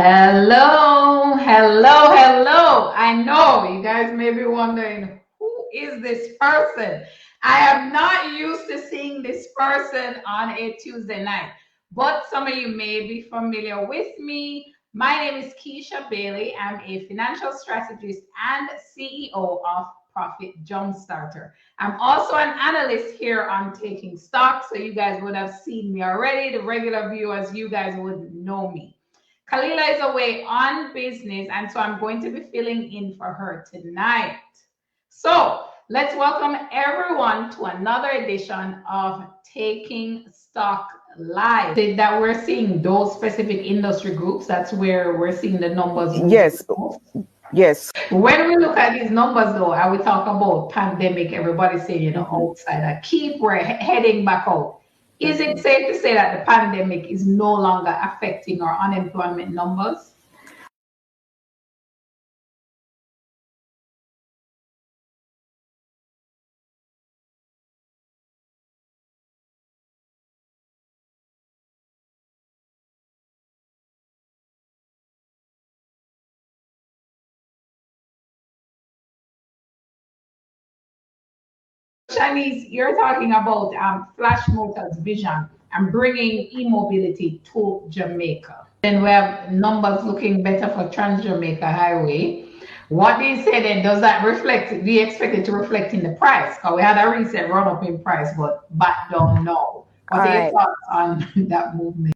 Hello, hello, hello. I know you guys may be wondering, who is this person? I am not used to seeing this person on a Tuesday night, but some of you may be familiar with me. My name is Keisha Bailey. I'm a financial strategist and CEO of Profit Jumpstarter. I'm also an analyst here on Taking Stock, so you guys would have seen me already. The regular viewers, you guys would know me. Kalila is away on business, and so I'm going to be filling in for her tonight. So let's welcome everyone to another edition of Taking Stock Live. That we're seeing those specific industry groups, that's where we're seeing the numbers. Yes. Yes. When we look at these numbers, though, and we talk about pandemic, everybody's saying, outside, I keep we're heading back out. Is it safe to say that the pandemic is no longer affecting our unemployment numbers? Shanice, you're talking about Flash Motors vision and bringing e-mobility to Jamaica. Then we have numbers looking better for Trans-Jamaica Highway. What do you say then? Does that reflect? Do you expect it to reflect in the price? Because we had a recent run up in price, but back down now. What are your thoughts on that movement?